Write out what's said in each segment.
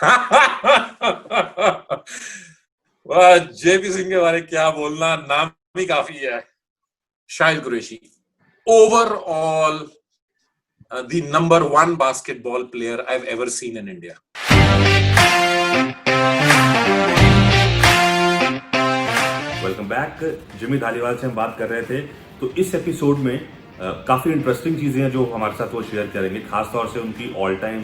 वाह, जेपी सिंह के बारे में क्या बोलना, नाम ही काफी है। Shahid Qureshi, overall the number one basketball player I've ever seen in India. Welcome back. Jimmy Dhaliwal से हम बात कर रहे थे, तो इस एपिसोड में काफ़ी इंटरेस्टिंग चीज़ें हैं जो हमारे साथ वो शेयर करेंगे, खासतौर से उनकी ऑल टाइम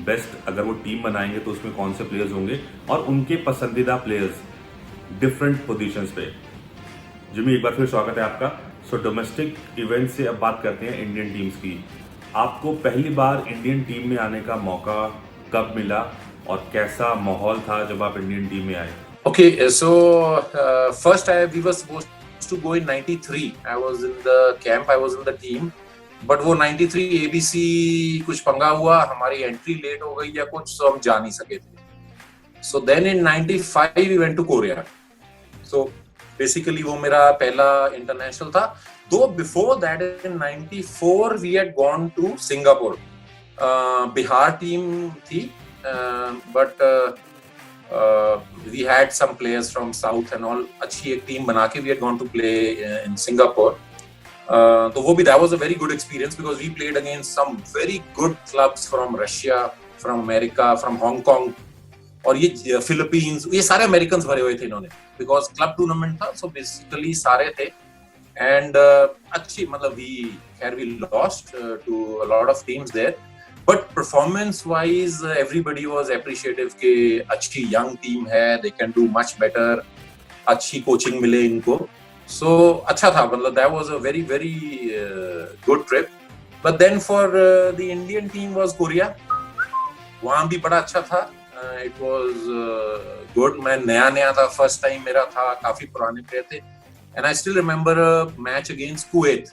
बेस्ट अगर वो टीम बनाएंगे तो उसमें कौन से प्लेयर्स होंगे और उनके पसंदीदा प्लेयर्स डिफरेंट पोजीशंस पे। जिमी, एक बार फिर स्वागत है आपका। सो डोमेस्टिक इवेंट से अब बात करते हैं इंडियन टीम्स की। आपको पहली बार इंडियन टीम में आने का मौका कब मिला और कैसा माहौल था जब आप इंडियन टीम में आए? Okay, so first we were supposed to go in 93. I was in the camp, I was in the team. But वो 93 ABC कुछ पंगा हुआ, हमारी एंट्री लेट हो गई या कुछ, so हम जा नहीं सके थे। So then in 95 we went to Korea. So basically वो मेरा पहला इंटरनेशनल था। Though before that in 94 we had gone to Singapore. Bihar team थी, but we had some players from South and all. अच्छी एक टीम बना के we had gone to play in Singapore. तो वो भी that was a very good experience because we played against some very good clubs from Russia, from America, from Hong Kong और ये Philippines, ये सारे अमेरिकन्स भरे हुए थे इन्होंने because club tournament था, so basically सारे थे and अच्छी मतलब we lost to a lot of teams there. But performance wise everybody was appreciative कि अच्छी young team है, they can do much better, अच्छी coaching मिले इनको, so अच्छा था, मतलब that was a very good trip. But then for the Indian team was Korea, वहाँ भी बड़ा अच्छा था, it was good. मैं नया था, first time मेरा था, काफी पुराने प्लेयर थे and I still remember a match against Kuwait.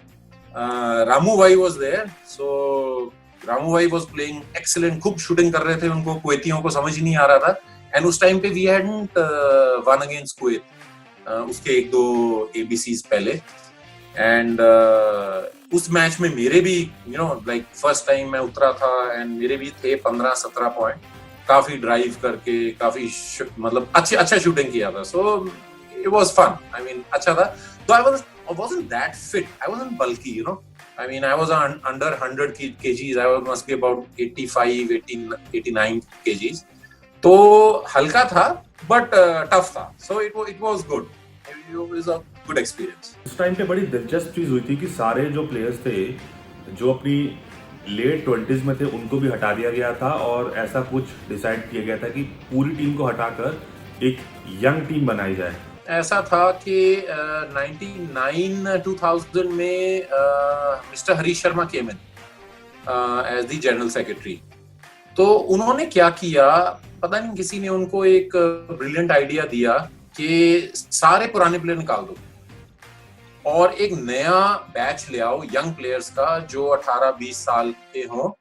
Ramu Bhai was there, so Ramu भाई was playing excellent, खूब शूटिंग कर रहे थे, उनको कुवैतियों को समझ ही नहीं आ रहा था and उस टाइम पे we hadn't won against Kuwait, उसके एक दो ABCs पहले and उस मैच में मेरे भी like first time मैं उतरा था and मेरे भी थे 15-17 पॉइंट, काफी ड्राइव करके काफी मतलब अच्छा शूटिंग किया था, so it was fun. I mean अच्छा था, तो I wasn't that fit, I wasn't bulky, I mean, I was under 100 kgs. I must be about 85, 89 kgs. तो हल्का था, but tough था. So it was good. It was a good experience. उस time पे बड़ी दिलचस्प चीज हुई थी कि सारे जो प्लेयर्स थे जो अपनी लेट 20s में थे उनको भी हटा दिया गया था और ऐसा कुछ डिसाइड किया गया था कि पूरी टीम को हटाकर एक यंग टीम बनाई जाए। ऐसा था कि 99-2000 में mister Harish Sharma came in as the general secretary. तो उन्होंने क्या किया, पता नहीं, किसी ने उनको एक ब्रिलियंट आइडिया दिया कि सारे पुराने प्लेयर निकाल दो और एक नया बैच ले आओ यंग प्लेयर्स का जो 18-20 साल के हों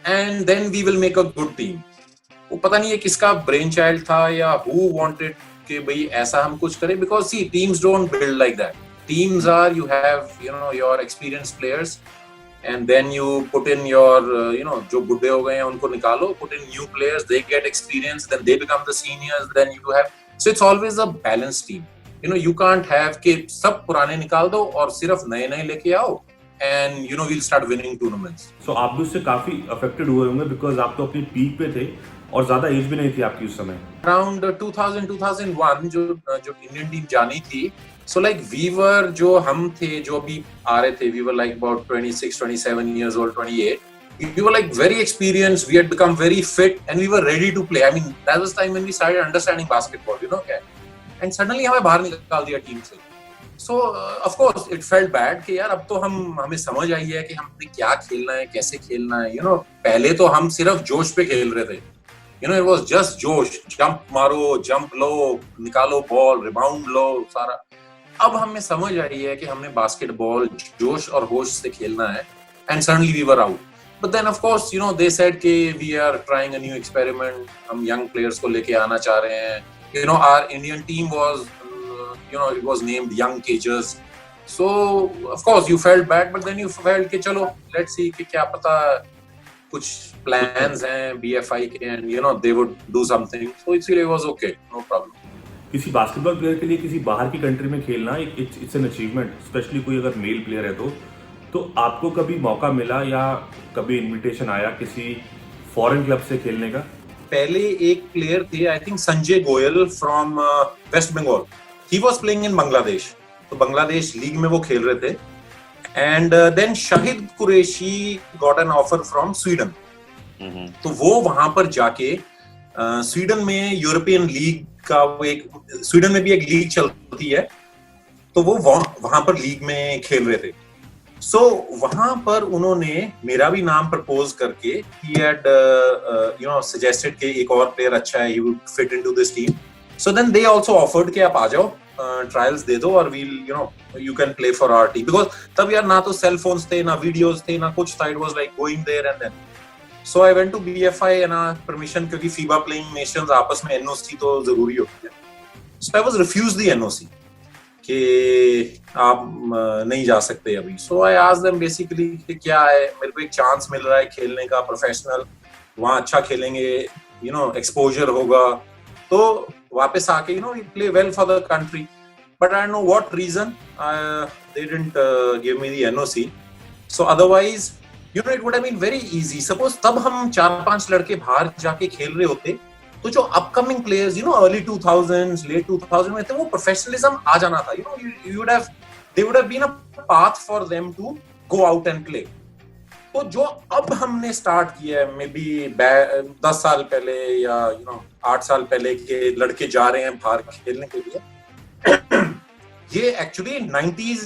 and then we will make a good team. वो पता नहीं है किसका ब्रेन चाइल्ड था या हु वांटेड कि भाई ऐसा हम कुछ करें, because see teams don't build like that. Teams are, you have your experienced players and then you put in your जो बुड्ढे हो गए हैं उनको निकालो, put in new players, they get experience, then they become the seniors, then you have, so it's always a balanced team. You can't have कि सब पुराने निकाल दो और सिर्फ नए लेके आओ and we'll start winning tournaments. So आप भी उससे काफी affected हुए होंगे because आप तो अपनी पीक पे थे और ज्यादा एज भी नहीं थी आपकी उस समय। Around 2000-2001 जो इंडियन टीम जानी थी, so like we were, जो हम थे जो अभी आ रहे थे, we were like about 26-27 years old, 28. We were like very experienced, we had become very fit and we were ready to play. I mean that was the time when we started understanding basketball, क्या, and suddenly हमें बाहर निकाल दिया team से। So of course it felt bad कि यार अब तो हमें समझ आई है कि हमने क्या खेलना है, कैसे खेलना है, पहले तो हम सिर्फ जोश पे खेल रहे थे, it was just जोश, जंप मारो, जंप लो, निकालो बॉल, रिबाउंड लो, सारा। अब हमें समझ आई है कि हमने बास्केटबॉल जोश और होश से खेलना है and suddenly we were out. But then of course they said कि we are trying a new experiment, हम young players को लेके आना चाह रहे हैं, our Indian team was it was named Young Cages, so of course you felt bad, but then you felt कि चलो let's see कि क्या पता कुछ प्लान्स हैं BFI के and they would do something, so इसीलिए वाज ओके, नो प्रॉब्लम। किसी बास्केटबॉल प्लेयर के लिए किसी बाहर की कंट्री में खेलना इट्स एन अचीवमेंट, स्पेशली कोई अगर मेल प्लेयर है तो आपको कभी मौका मिला या कभी इनविटेशन आया किसी फॉरेन क्लब से खेलने का? पहले एक प्लेयर थे, I think Sanjay Goyal from West Bengal, he was playing in Bangladesh, तो बांग्लादेश लीग में वो खेल रहे थे। And then Shahid Qureshi got an offer from Sweden, तो वो वहां पर जाके स्वीडन में यूरोपियन लीग का वो एक, स्वीडन में भी एक लीग चलती है, तो वो वहां पर लीग में खेल रहे थे। सो वहां पर उन्होंने मेरा भी नाम प्रपोज करके he had suggested कि एक और प्लेयर अच्छा है, he would fit into this team. So then they also offered कि आप आ जाओ, ट्रायल्स दे दो और you can play for our team, because तब यार ना तो सेल फोन्स थे, ना वीडियोस थे, ना कुछ था, it was like going there and then. So I went to BFI and permission, क्योंकि FIBA playing nations आपस में NOC तो जरूरी होती है। So I was refused the NOC कि आप नहीं जा सकते अभी। सो आई आस्क्ड देम बेसिकली कि क्या है, मेरे को एक चांस मिल रहा है खेलने का प्रोफेशनल, वहाँ अच्छा खेलेंगे, एक्सपोजर होगा, तो वापस आके we play well for the country, but I know what reason they didn't give me the NOC। So otherwise it would have been very easy. Suppose तब हम 4-5 लड़के बाहर जाके खेल रहे होते, तो जो upcoming players early 2000s late 2000 में थे, वो प्रोफेशनलिज्म आ जाना था, they would have been a path for them to go out and play. तो जो अब हमने स्टार्ट किया है, मे बी 10 साल पहले या 8 साल पहले के लड़के जा रहे हैं बाहर खेलने के लिए, ये एक्चुअली 90s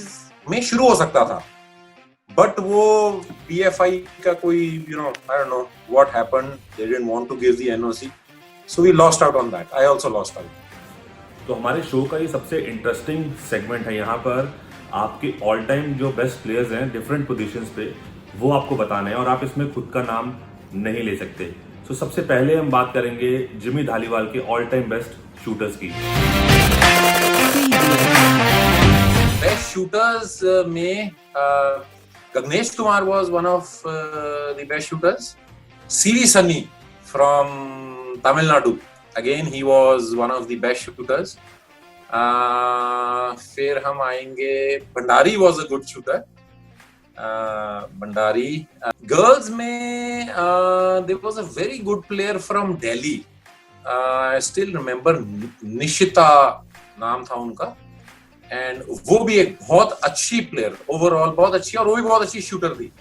में शुरू हो सकता था, बट वो BFI का कोई I don't know what happened, they didn't want to give the NOC, so we lost out on that. I also lost out. तो हमारे शो का ये सबसे इंटरेस्टिंग सेगमेंट है, यहाँ पर आपके ऑल टाइम जो बेस्ट प्लेयर्स हैं डिफरेंट पोजीशंस पे, वो आपको बताने हैं और आप इसमें खुद का नाम नहीं ले सकते। तो सबसे पहले हम बात करेंगे जिमी धालीवाल के ऑल टाइम बेस्ट शूटर्स की। बेस्ट शूटर्स में Gagnesh Kumar was one of the best shooters. Siri Sunny from Tamil Nadu, again he was one of the best shooters. फिर हम आएंगे, Bhandari was a good shooter. Bhandari girls में there was a very good player from Delhi. I still remember Nishita नाम था उनका, and वो भी एक बहुत अच्छी प्लेयर, ओवरऑल बहुत अच्छी, और वो भी बहुत अच्छी शूटर थी।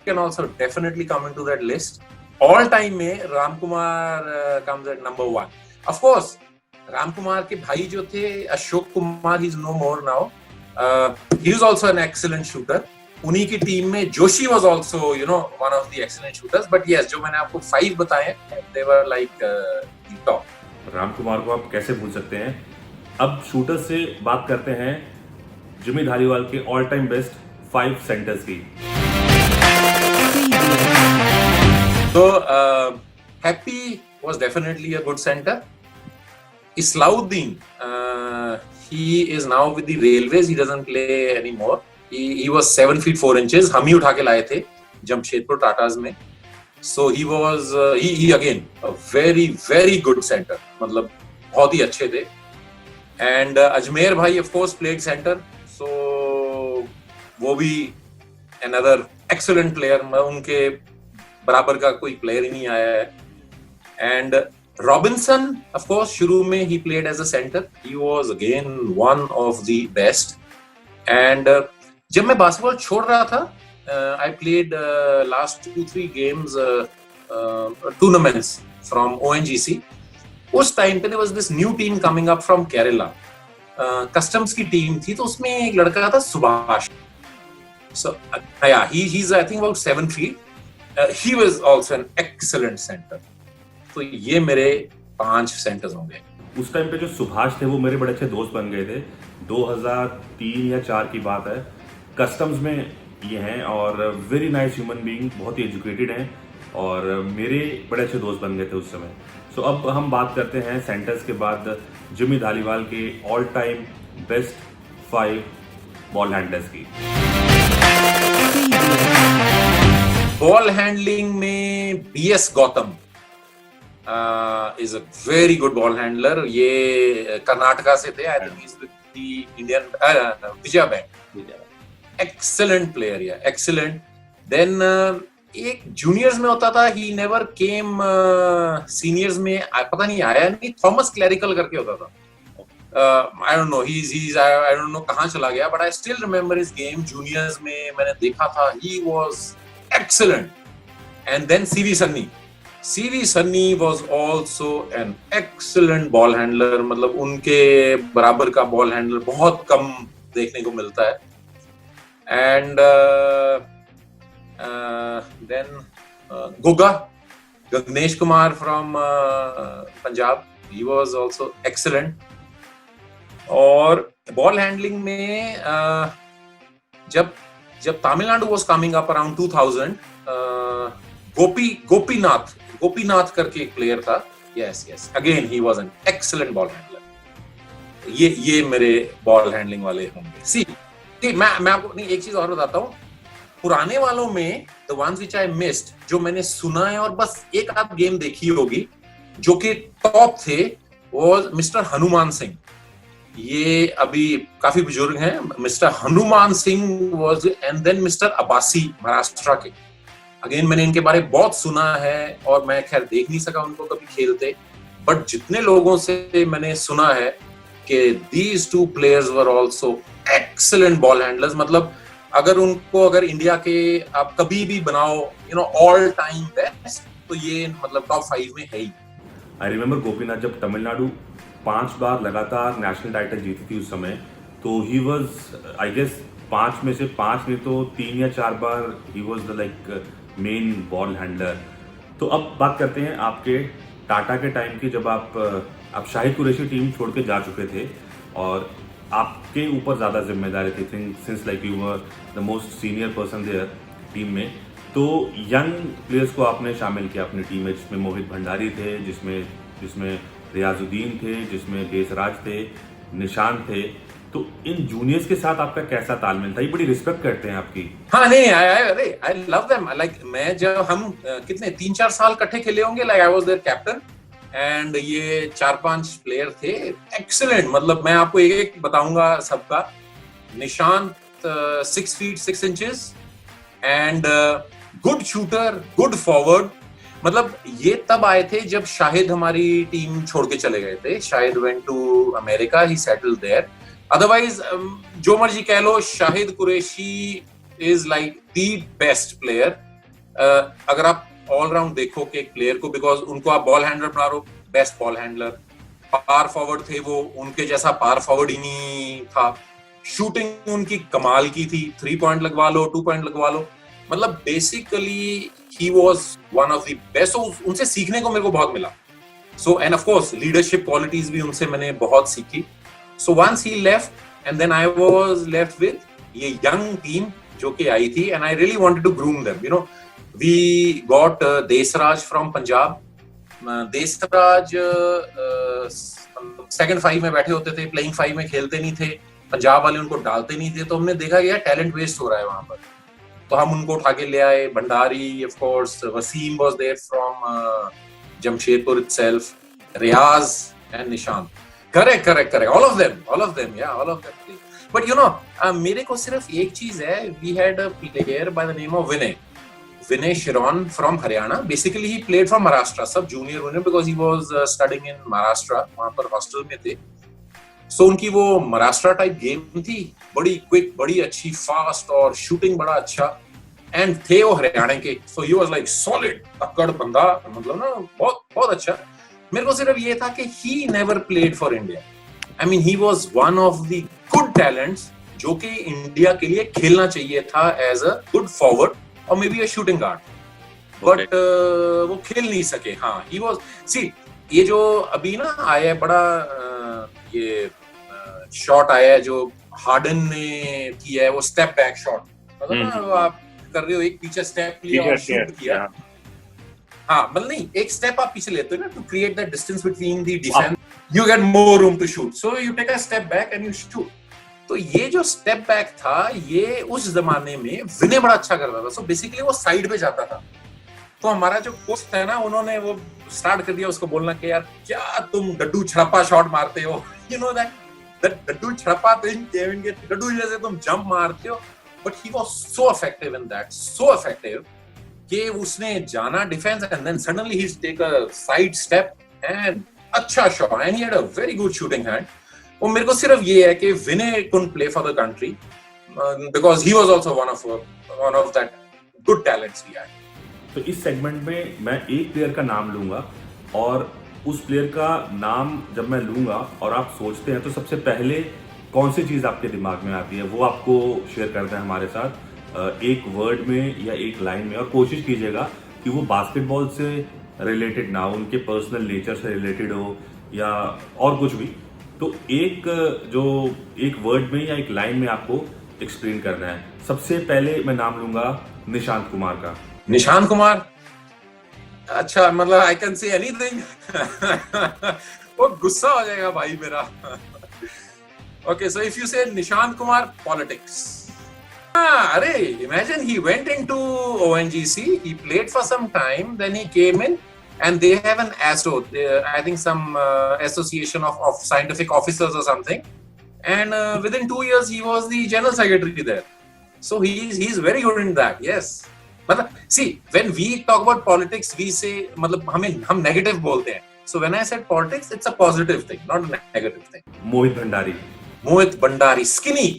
Can also definitely come into that list. All time में Ram Kumar comes at number 1। Of course Ram Kumar के भाई जो थे Ashok Kumar, he is no more now, he is also an excellent shooter. उन्हीं की टीम में Joshi was also one of the excellent shooters, but yes जो मैंने आपको 5 बताए they were like top. Ram Kumar को आप कैसे भूल सकते हैं। अब शूटर से बात करते हैं जिमी धालीवाल के ऑल टाइम बेस्ट 5 सेंटर्स की। So, Happy was definitely a good center. Islauddin, he is now with the Railways. He doesn't play anymore. He was 7 feet 4 inches. हम ही उठा के लाए थे जमशेदपुर टाटाज में. So he was he again a very very good center. मतलब बहुत ही अच्छे थे. And अजमेर भाई of course played center. So वो भी another excellent player. उनके बराबर का कोई प्लेयर ही नहीं आया है। एंड रॉबिन्सन ऑफ कोर्स शुरू में ही played as a centre, he was again one of the best. And जब मैं बास्केटबॉल छोड़ रहा था, I played last 2-3 games tournaments from ONGC। उस टाइम पे there was this new team coming up from Kerala, customs की टीम थी, तो उसमें एक लड़का था Subhash. So yeah he is I think about 7 feet. He was also an excellent center. तो ये मेरे 5 सेंटर्स होंगे। उस टाइम पे जो सुभाष थे वो मेरे बड़े अच्छे दोस्त बन गए थे। 2003 या 4 की बात है। कस्टम्स में ये हैं और वेरी नाइस ह्यूमन बीइंग, बहुत ही एजुकेटेड हैं और मेरे बड़े अच्छे दोस्त बन गए थे उस समय। सो अब हम बात करते हैं सेंटर्स के बाद जिमी धालीवाल के all time best 5 ball handlers की। बॉल हैंडलिंग में में BS Gautam is a very good ball handler. ये कर्नाटका से थे. I think is with the Indian Vijaya bank. Excellent player. या एक्सीलेंट. देन एक जूनियर्स में होता था. ही नेवर केम सीनियर्स में. पता नहीं आया नहीं. थॉमस क्लैरिकल करके होता था. I don't know. I don't know कहाँ चला गया. But I still remember his game. Juniors में मैंने देखा था. He was excellent. And then CV Sunny. CV Sunny was also an excellent ball handler. मतलब उनके बराबर का ball handler बहुत कम देखने को मिलता है. And then Guga, Gagnesh Kumar from Punjab. He was also excellent. और बॉल हैंडलिंग में जब Tamil Nadu was coming up around 2000, Gopinath करके एक प्लेयर था. Yes again he was an excellent ball handler. ये मेरे बॉल हैंडलिंग वाले होंगे. सी मैं आपको नहीं एक चीज और बताता हूँ. पुराने वालों में the ones which I missed, जो मैंने सुना है और बस एक आध गेम देखी होगी, जो कि टॉप थे, वो मिस्टर हनुमान सिंह. ये अभी काफी बुजुर्ग हैं. Mister Hanuman Singh was. And then mister Abbasi Maharashtra के. अगेन मैंने इनके बारे में बहुत सुना है और मैं खैर देख नहीं सका उनको कभी खेलते. बट जितने लोगों से मैंने सुना है कि these two players were also excellent ball handlers. मतलब अगर इंडिया के आप कभी भी बनाओ ऑल टाइम बेस्ट, तो ये मतलब टॉप 5 में है ही. आई रिमेम्बर गोपीनाथ जब तमिलनाडु 5 बार लगातार नेशनल टाइटल जीती थी उस समय, तो ही वाज आई गेस 5 में से 5 नहीं तो 3 या 4 बार ही was the like main ball handler. तो अब बात करते हैं आपके टाटा के टाइम की, जब आप शाहिद कुरैशी टीम छोड़ के जा चुके थे और आपके ऊपर ज़्यादा जिम्मेदारी थी, since like you were the most senior person their team में. तो यंग प्लेयर्स को आपने शामिल किया अपनी टीम में, जिसमें मोहित भंडारी थे, जिसमें रियाजुद्दीन थे, जिसमें देसराज थे, निशान थे. तो इन जूनियर्स के साथ आपका कैसा तालमेल था? ये बड़ी रिस्पेक्ट करते हैं आपकी. हाँ नहीं, आई लव देम. लाइक मैं जब हम कितने 3-4 साल इकट्ठे खेले होंगे. Like I was there captain and ये 4-5 प्लेयर थे एक्सीलेंट. मतलब मैं आपको एक बताऊंगा सबका. Nishant 6 feet 6 inches and good shooter, good forward. मतलब ये तब आए थे जब शाहिद हमारी टीम छोड़ के चले गए थे. Shahid went to America, he settled there. Otherwise जो मर्जी कह लो, Shahid Qureshi is like the best player. अगर आप ऑलराउंड देखो कि एक प्लेयर को, बिकॉज उनको आप बॉल हैंडलर बना रहे हो, best ball handler. Power forward थे वो, उनके जैसा पावर फॉरवर्ड ही नहीं था. शूटिंग उनकी कमाल की थी. 3 पॉइंट लगवा लो, 2 पॉइंट लगवा लो. मतलब basically he was one of the best. So उनसे सीखने को मेरे को बहुत मिला. So and of course leadership qualities भी उनसे मैंने बहुत सीखी. So once he left and then I was left with ये young team जो कि आई थी, and I really wanted to groom them. We got Desraj from Punjab. Desraj second 5 में बैठे होते थे, playing 5 में खेलते नहीं थे. पंजाब वाले उनको डालते नहीं थे. तो हमने देखा गया टैलेंट वेस्ट हो रहा है वहां पर. तो हम उनको उठा के ले आए. Bhandari, of course, Wasim was there from Jamshedpur itself, Riyaz and Nishan. Correct. All of them yeah all of them. But मेरे को सिर्फ एक चीज है. We had a player by the name of Vinay Shiron from Haryana. Basically he played from Maharashtra, sub junior winner, because he was studying in Maharashtra. वहां पर hostel में थे. सो उनकी वो महाराष्ट्र टाइप गेम थी, बड़ी क्विक, बड़ी अच्छी, फास्ट और शूटिंग बड़ा अच्छा. एंड थे वो हरियाणा के. सो ही वाज लाइक सॉलिड, तक्कड़ बंदा. मतलब ना बहुत अच्छा. मेरे को सिर्फ ये था कि he never played for India. I mean he was one of the good talents जो कि इंडिया के लिए खेलना चाहिए था एज अ गुड फॉरवर्ड और may be a shooting guard. But वो खेल नहीं सके. हाँ, ही वाज. सी ये जो अभी ना आया है बड़ा ये शॉट आया है जो हार्डन ने किया है, वो स्टेप बैक शॉट. मतलब ना आप कर रहे हो, एक पीछे स्टेप लिया और शूट किया. हाँ, मतलब नहीं, एक स्टेप आप पीछे लेते हो ना to create that distance between the defence. You get more room to shoot, so you take a step back and you shoot. तो ये जो स्टेप बैक था, ये उस जमाने में विनय बड़ा अच्छा करता था. सो बेसिकली वो साइड पे जाता था. तो हमारा जो कोच था ना, उन्होंने वो स्टार्ट कर दिया उसको बोलना कि यार क्या तुम डड्डू छड़प्पा शॉट मारते हो, यू नो दैट डड्डू छड़प्पा थिंग, केविन के डड्डू जैसे तुम जंप मारते हो, but he was so effective in that, so effective कि उसने जाना defence and then suddenly he take a side step and अच्छा shot and he had a very good shooting hand. और मेरे को सिर्फ ये है कि Vinay couldn't play for the country because he was also one of that good talents we had. तो इस सेगमेंट में मैं एक प्लेयर का नाम लूंगा और उस प्लेयर का नाम जब मैं लूंगा और आप सोचते हैं तो सबसे पहले कौन सी चीज़ आपके दिमाग में आती है वो आपको शेयर करना है हमारे साथ एक वर्ड में या एक लाइन में। और कोशिश कीजिएगा कि वो बास्केटबॉल से रिलेटेड ना हो, उनके पर्सनल नेचर से रिलेटेड हो या और कुछ भी। तो एक वर्ड में या एक लाइन में आपको एक्सप्लेन करना है। सबसे पहले मैं नाम लूंगा निशांत कुमार का। निशांत कुमार, अच्छा मतलब आई कैन से एनीथिंग। वो गुस्सा हो जाएगा भाई मेरा। ओके, सो इफ यू से निशांत कुमार पॉलिटिक्स, अरे imagine he went into ONGC, he played for some time, then he came in and they have an ASO, I think some association of scientific officers or something, and within 2 years he was the general secretary there, so he's very good in that. Yes, मतलब see when we talk about politics we say मतलब हम negative बोलते हैं, so when I said politics it's a positive thing, not a negative thing. Mohit Bhandari, skinny.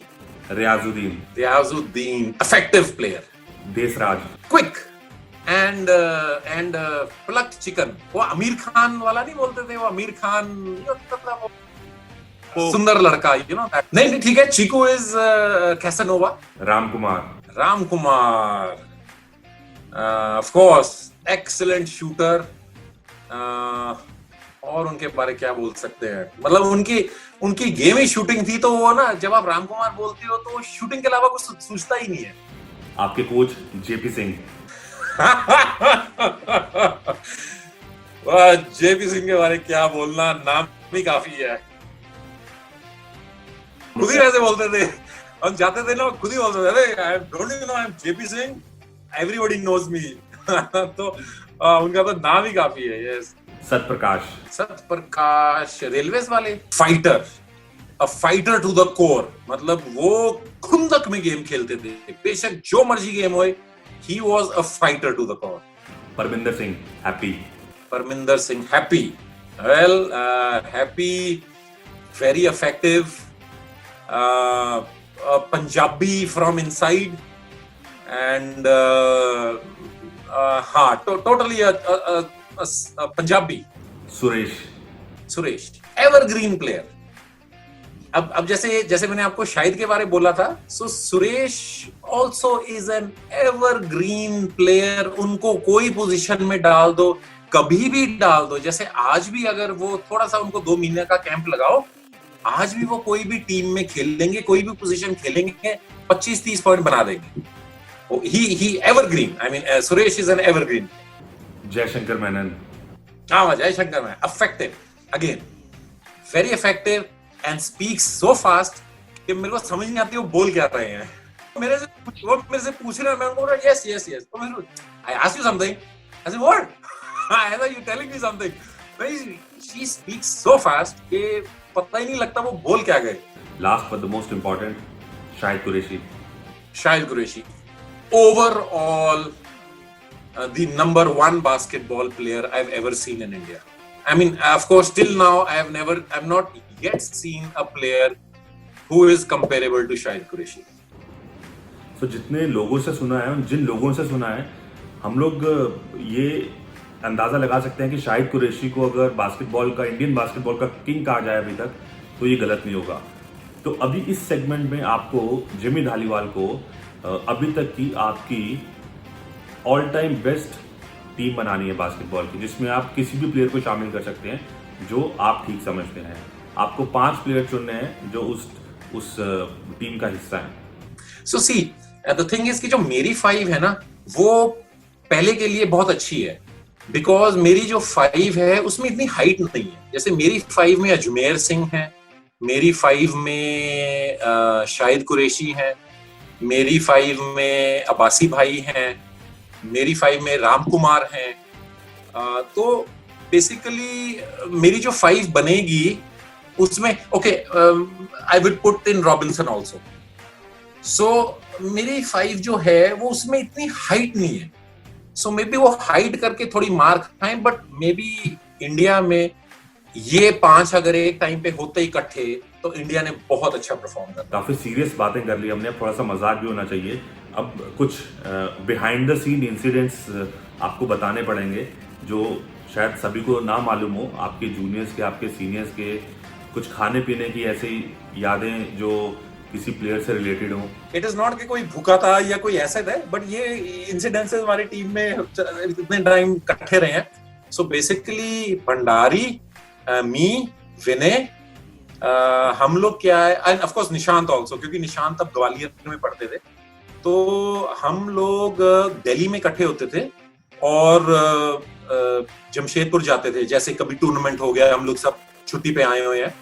Riyazuddin, effective player. Desraj, quick and plucked chicken. वो आमिर खान वाला नहीं बोलते थे, वो आमिर खान वो सुंदर लड़का, you know that. नहीं ठीक है, चीकू is Casanova. Ram Kumar, of course excellent shooter. और उनके बारे क्या बोल सकते हैं, मतलब उनकी गेम ही शूटिंग थी, तो वो ना जब आप राम कुमार बोलते हो तो शूटिंग के अलावा कुछ सोचता ही नहीं है। आपके coach JP Singh. JP Singh के बारे क्या बोलना, नाम भी काफी है। खुद ही ऐसे बोलते थे, हम जाते थे ना, खुद ही बोलते थे, अरे don't you know I am JP Singh, everybody knows me. तो उनका तो नाम ही काफी है। यस, सतप्रकाश रेलवेज वाले, fighter, a fighter to the core, मतलब वो खुंदक में गेम खेलते थे, बेशक जो मर्जी गेम होए, he was a fighter to the core. Paraminder Singh, Happy, well Happy, very effective, Punjabi from inside and हाँ, totally Punjabi. Suresh, evergreen player. अब जैसे मैंने आपको शाहिद के बारे में बोला था, so Suresh also is an evergreen player. उनको कोई पोजीशन में डाल दो, कभी भी डाल दो, जैसे आज भी अगर वो थोड़ा सा उनको 2 महीने का कैंप लगाओ, आज भी वो कोई भी टीम में खेल लेंगे, कोई भी पोजीशन खेलेंगे, 25-30 पॉइंट बना देंगे। He evergreen, I mean Suresh is an evergreen. Jaishankar Menon, effective, again very effective and speaks so fast कि मेरे को समझ नहीं आती वो बोल क्या रहे हैं। वो मेरे से पूछ रहे हैं, मैं उनको yes I asked you something, I said what? I thought you telling me something. She speaks so fast कि पता ही नहीं लगता वो बोल क्या गए। last but the most important, Shahid Qureshi, overall the number 1 basketball player I've ever seen in India. I mean, of course, till now I've not yet seen a player who is comparable to Shahid Qureshi. So जितने लोगों से सुना है, जिन लोगों से सुना है, हम लोग ये अंदाजा लगा सकते हैं कि शाहिद कुरैशी को अगर इंडियन बास्केटबॉल का किंग कहा जाए अभी तक, तो ये गलत नहीं होगा। तो अभी इस सेगमेंट में आपको जिमी धालीवाल को अभी तक की आपकी ऑल टाइम बेस्ट टीम बनानी है बास्केटबॉल की, जिसमें आप किसी भी प्लेयर को शामिल कर सकते हैं जो आप ठीक समझते हैं। आपको 5 प्लेयर चुनने हैं जो उस टीम का हिस्सा है। सो सी द थिंग इज कि जो मेरी 5 है ना, वो पहले के लिए बहुत अच्छी है, बिकॉज मेरी जो 5 है उसमें इतनी हाइट नहीं है। जैसे मेरी 5 में अजमेर सिंह है, मेरी 5 में शाहिद कुरैशी है, मेरी 5 में अब्बासी भाई हैं, मेरी 5 में राम कुमार हैं। तो बेसिकली मेरी जो 5 बनेगी उसमें okay, I will put in Robinson also. So मेरी 5 जो है वो उसमें इतनी हाइट नहीं है, सो मे बी वो हाइट करके थोड़ी मार खाएं, बट मे बी इंडिया में ये 5 अगर एक टाइम पे होते इकट्ठे तो इंडिया ने बहुत अच्छा परफॉर्म किया। काफी सीरियस बातें कर ली हमने, अब थोड़ा सा मजाक भी होना चाहिए। अब कुछ बिहाइंड द सीन इंसिडेंट्स आपको बताने पड़ेंगे जो शायद सभी को ना मालूम हो, आपके जूनियर्स के, आपके सीनियर्स के, कुछ खाने पीने की ऐसी यादें जो किसी प्लेयर से रिलेटेड हो। इट इज नॉट कि कोई भूखा था या कोई ऐसा था, बट ये इंसिडेंसेस हमारी टीम में इतने टाइम इकट्ठे रहे हैं। सो बेसिकली भंडारी, मी, विनय, हम लोग क्या है, end of course Nishant also, क्योंकि निशांत तब ग्वालियर में पढ़ते थे, तो हम लोग दिल्ली में इकट्ठे होते थे और जमशेदपुर जाते थे। जैसे कभी टूर्नामेंट हो गया, हम लोग सब छुट्टी पे आए हुए हैं,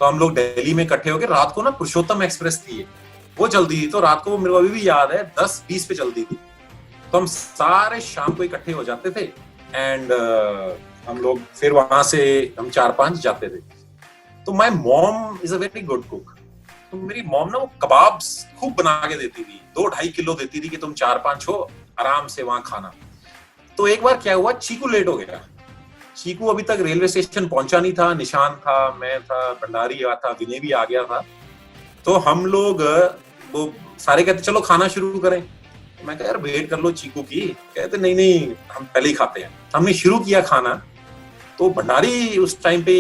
तो हम लोग दिल्ली में इकट्ठे होकर रात को ना पुरुषोत्तम एक्सप्रेस थी, वो चलती थी, तो रात को मेरे को अभी भी याद है 10-20 पे चलती थी। तो हम सारे शाम को इकट्ठे हो जाते थे एंड हम लोग फिर वहां से हम 4-5 जाते थे। तो my mom is a very good cook, तो मेरी मॉम ना वो कबाब्स खूब बना के देती थी, 2-2.5 किलो देती थी कि तुम 4-5 हो आराम से वहां खाना। तो एक बार क्या हुआ, चीकू लेट हो गया। चीकू अभी तक रेलवे स्टेशन पहुंचा नहीं था, निशान था, मैं था, भंडारी था, विनय भी आ गया था। तो हम लोग वो सारे कहते चलो खाना शुरू करें। मैं कह यार वेट कर लो चीकू की, कहते नहीं नहीं हम पहले ही खाते हैं। हमने शुरू किया खाना, तो भंडारी उस टाइम पे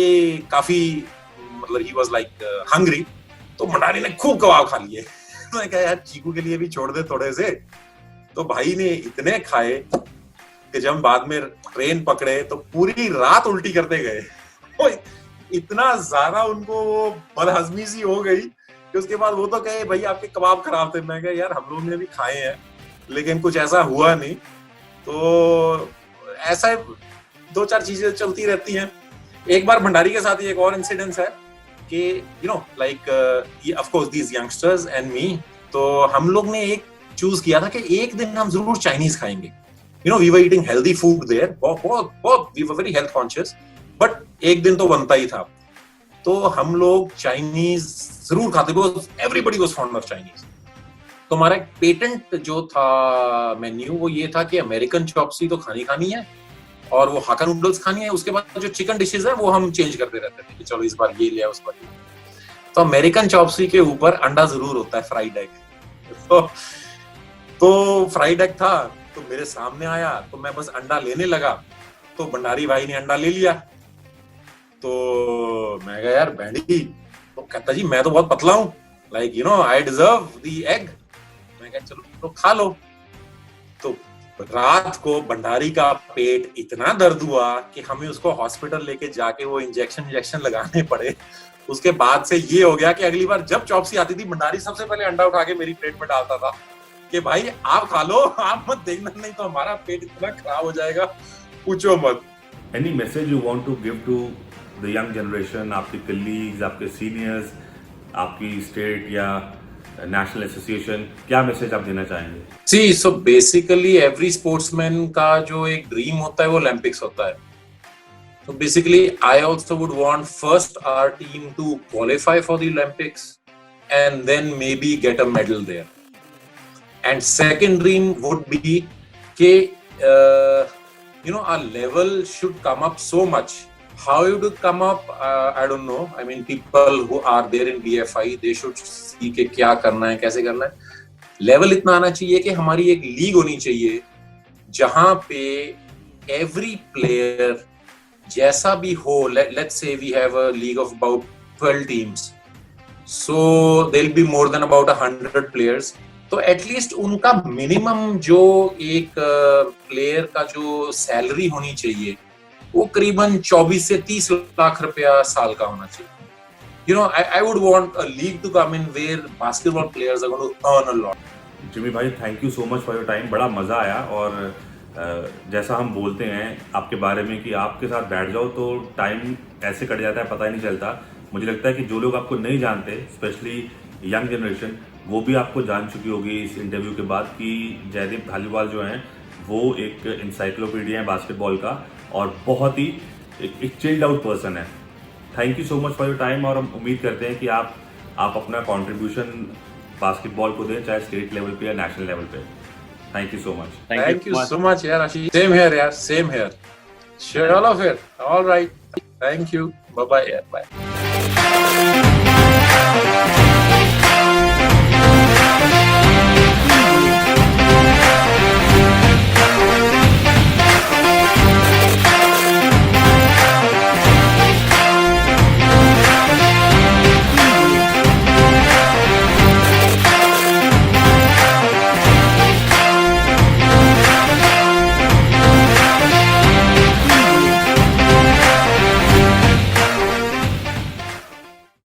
काफी मतलब ही वाज लाइक हंग्री, तो भंडारी ने खूब कबाब खा लिए। मैं कहा यार चीकू के लिए भी छोड़ दे थोड़े से। तो भाई ने इतने खाए कि जब बाद में ट्रेन पकड़े तो पूरी रात उल्टी करते गए। इतना ज्यादा उनको वो बदहजमी सी हो गई कि उसके बाद वो तो कहे भाई आपके कबाब खराब थे। मैं कहा यार हम लोग ने भी खाए हैं लेकिन कुछ ऐसा हुआ नहीं। तो ऐसा 2-4 चीजें चलती रहती हैं। एक बार भंडारी के साथ एक और इंसिडेंस है कि you know like of course these youngsters and me, तो हम लोग ने एक चूज किया था कि एक दिन हम जरूर चाइनीज खाएंगे। You know, we were eating healthy food there. We were very health conscious. But एक दिन तो बनता ही था। तो हम लोग चाइनीज जरूर खाते, because everybody was fond of Chinese. तो हमारा एक पेटेंट जो था मेन्यू वो ये था कि अमेरिकन चॉप्सी तो खानी है और वो हाका नूडल्स खानी है। उसके बाद जो चिकन डिशेज है वो हम चेंज करते रहते थे कि चलो इस बार ये लिया उस बार ये। तो अमेरिकन चॉप्सी के ऊपर अंडा जरूर होता है, फ्राइड एग। तो फ्राइड एग था तो मेरे सामने आया, तो मैं बस अंडा लेने लगा, तो भंडारी भाई ने अंडा ले लिया। तो मैं कहा यार बैंडी, तो कहता जी मैं तो बहुत पतला हूँ, like you know I deserve the egg. मैं कहा चलो तो खा लो। तो रात को भंडारी का पेट इतना दर्द हुआ कि हमें उसको हॉस्पिटल लेके जाके वो इंजेक्शन लगाने पड़े। उसके बाद से ये हो गया कि अगली बार जब चॉप्सी आती थी भंडारी सबसे पहले अंडा उठा के मेरी प्लेट में डालता था कि भाई आप खा लो, आप मत देखना, नहीं तो हमारा पेट इतना खराब हो जाएगा पूछो मत। Any message you want to give to the young generation, आपके कलीग्स, आपके सीनियर्स, आपकी स्टेट या नेशनल एसोसिएशन, क्या मैसेज आप देना चाहेंगे? See so basically every sportsman का जो एक ड्रीम होता है वो ओलंपिक्स होता है। So basically I also would want first our team to qualify for the Olympics and then maybe get a medal there. And second dream would be that our level should come up so much. How it would come up, I don't know. I mean, people who are there in BFI, they should see कि क्या करना है, कैसे करना है। Level इतना आना चाहिए कि हमारी एक लीग होनी चाहिए जहां पे every player जैसा भी हो, let's say we have a league of about 12 teams, so there'll be more than about 100 players. तो एटलीस्ट उनका मिनिमम जो एक प्लेयर का जो सैलरी होनी चाहिए वो करीबन 24 से 30 लाख रुपया साल का होना चाहिए। You know, I would want a league to come in where basketball players are going to earn a lot. Jimmy भाई thank you so much for your time, बड़ा मज़ा आया। और जैसा हम बोलते हैं आपके बारे में कि आपके साथ बैठ जाओ तो टाइम ऐसे कट जाता है, पता ही नहीं चलता। मुझे लगता है कि जो लोग आपको नहीं जानते, स्पेशली यंग जनरेशन, वो भी आपको जान चुकी होगी इस इंटरव्यू के बाद कि जयदीप धालीवाल जो हैं वो एक इंसाइक्लोपीडिया है बास्केटबॉल का और बहुत ही एक चिल्ड आउट पर्सन है। Thank you so much for your time और हम उम्मीद करते हैं कि आप अपना कंट्रीब्यूशन बास्केटबॉल को दें, चाहे स्टेट लेवल पे या नेशनल लेवल पे। Thank you so much. Thank you so much यार आशीष। सेम हियर यार, सेम हियर। चलो फिर, all right, thank you, bye bye यार, बाय।